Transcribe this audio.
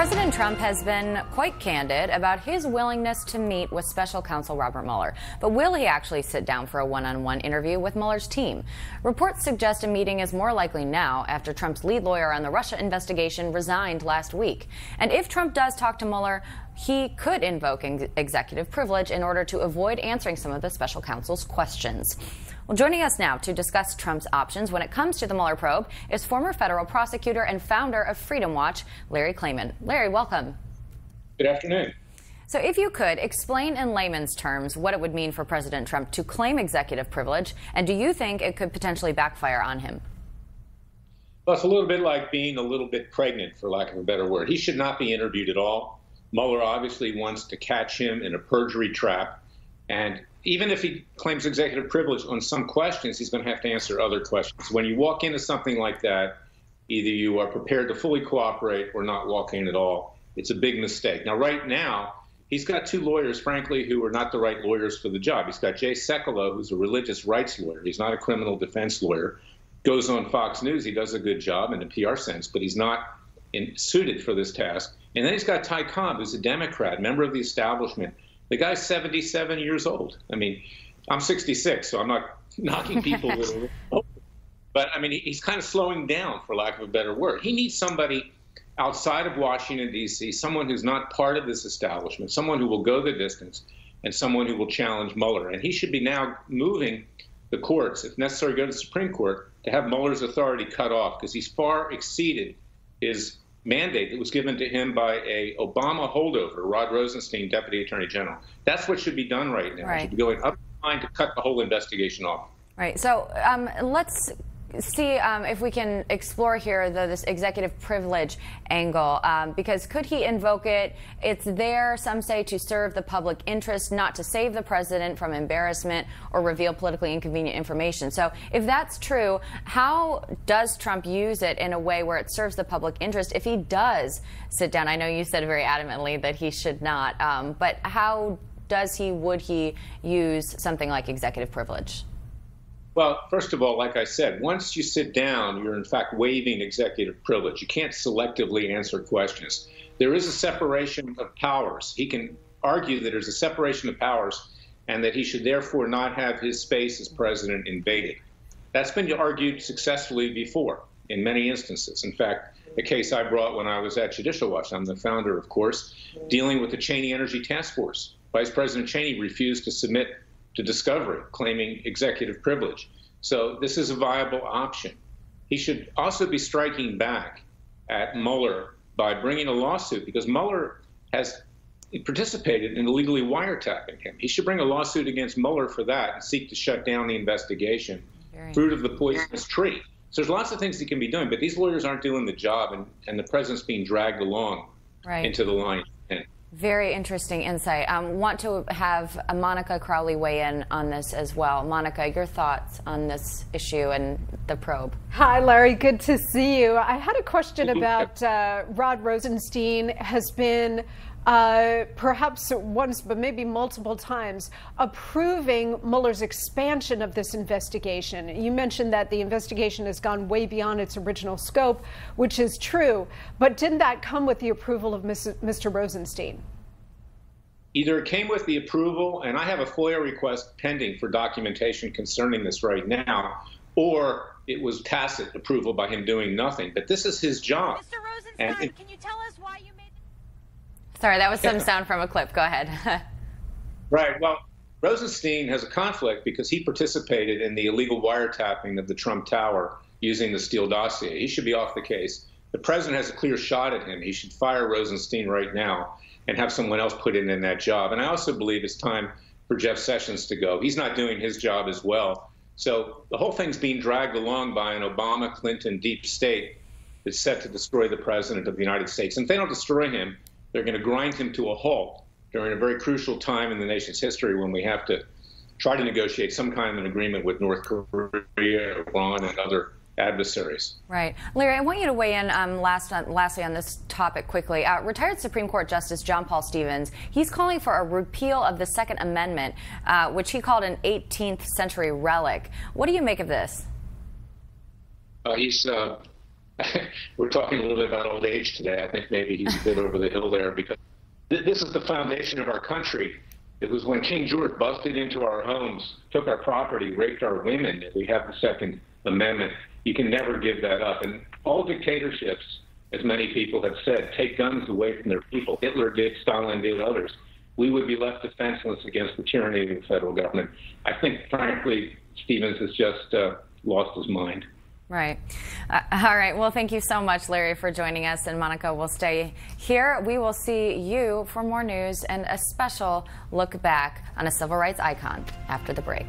President Trump has been quite candid about his willingness to meet with special counsel Robert Mueller. But will he actually sit down for a one-on-one interview with Mueller's team? Reports suggest a meeting is more likely now after Trump's lead lawyer on the Russia investigation resigned last week. And if Trump does talk to Mueller, he could invoke executive privilege in order to avoid answering some of the special counsel's questions. Well, joining us now to discuss Trump's options when it comes to the Mueller probe is former federal prosecutor and founder of Freedom Watch, Larry Klayman. Larry, welcome. Good afternoon. So if you could, explain in layman's terms what it would mean for President Trump to claim executive privilege, and do you think it could potentially backfire on him? Well, it's a little bit like being a little bit pregnant, for lack of a better word. He should not be interviewed at all. Mueller obviously wants to catch him in a perjury trap. And even if he claims executive privilege on some questions, he's going to have to answer other questions. When you walk into something like that, either you are prepared to fully cooperate or not walk in at all. It's a big mistake. Now, right now, he's got two lawyers, frankly, who are not the right lawyers for the job. He's got Jay Sekulow, who's a religious rights lawyer. He's not a criminal defense lawyer. Goes on Fox News. He does a good job in a PR sense, but he's not suited for this task. And then he's got Ty Cobb, who's a Democrat, member of the establishment. The guy's 77 years old. I mean, I'm 66, so I'm not knocking people that are older. But, I mean, he's kind of slowing down, for lack of a better word. He needs somebody outside of Washington, D.C., someone who's not part of this establishment, someone who will go the distance, and someone who will challenge Mueller. And he should be now moving the courts, if necessary, go to the Supreme Court, to have Mueller's authority cut off, because he's far exceeded his mandate that was given to him by a Obama holdover, Rod Rosenstein, Deputy Attorney General. That's what should be done right now. Right. Should be going up the line to cut the whole investigation off. Right. So let's see if we can explore here this executive privilege angle, because could he invoke it? It's there, some say, to serve the public interest, not to save the president from embarrassment or reveal politically inconvenient information. So if that's true, how does Trump use it in a way where it serves the public interest if he does sit down? I know you said very adamantly that he should not, but how would he use something like executive privilege? Well, first of all, like I said, once you sit down, you're in fact waiving executive privilege. You can't selectively answer questions. There is a separation of powers. He can argue that there's a separation of powers and that he should therefore not have his space as president invaded. That's been argued successfully before in many instances. In fact, a case I brought when I was at Judicial Watch, I'm the founder, of course, dealing with the Cheney Energy Task Force. Vice President Cheney refused to submit to discovery, claiming executive privilege. So this is a viable option. He should also be striking back at Mueller by bringing a lawsuit, because Mueller has participated in illegally wiretapping him. He should bring a lawsuit against Mueller for that and seek to shut down the investigation. Fruit of the poisonous tree. So there's lots of things he can be doing, but these lawyers aren't doing the job, and the president's being dragged along into the line. Very interesting insight. Want to have Monica Crowley weigh in on this as well. Monica, your thoughts on this issue and the probe? Hi, Larry. Good to see you. I had a question about Rod Rosenstein has been perhaps once, but maybe multiple times, approving Mueller's expansion of this investigation. You mentioned that the investigation has gone way beyond its original scope, which is true. But didn't that come with the approval of Mr. Rosenstein? Either it came with the approval, and I have a FOIA request pending for documentation concerning this right now, or it was tacit approval by him doing nothing. But this is his job. Mr. Rosenstein, can you tell us why you made... Sorry, that was some sound from a clip. Go ahead. Right. Well, Rosenstein has a conflict because he participated in the illegal wiretapping of the Trump Tower using the Steele dossier. He should be off the case. The president has a clear shot at him. He should fire Rosenstein right now and have someone else put in that job. And I also believe it's time for Jeff Sessions to go. He's not doing his job as well. So the whole thing's being dragged along by an Obama-Clinton deep state that's set to destroy the president of the United States. And if they don't destroy him, they're going to grind him to a halt during a very crucial time in the nation's history when we have to try to negotiate some kind of an agreement with North Korea, Iran, and other adversaries. Right. Larry, I want you to weigh in lastly on this topic quickly. Retired Supreme Court Justice John Paul Stevens, he's calling for a repeal of the Second Amendment, which he called an 18th century relic. What do you make of this? He's we're talking a little bit about old age today. I think maybe he's a bit over the hill there, because this is the foundation of our country. It was when King George busted into our homes, took our property, raped our women, that we have the Second Amendment. You can never give that up. And all dictatorships, as many people have said, take guns away from their people. Hitler did, Stalin did, others. We would be left defenseless against the tyranny of the federal government. I think, frankly, Stevens has just lost his mind. Right. All right. Well, thank you so much, Larry, for joining us. And Monica will stay here. We will see you for more news and a special look back on a civil rights icon after the break.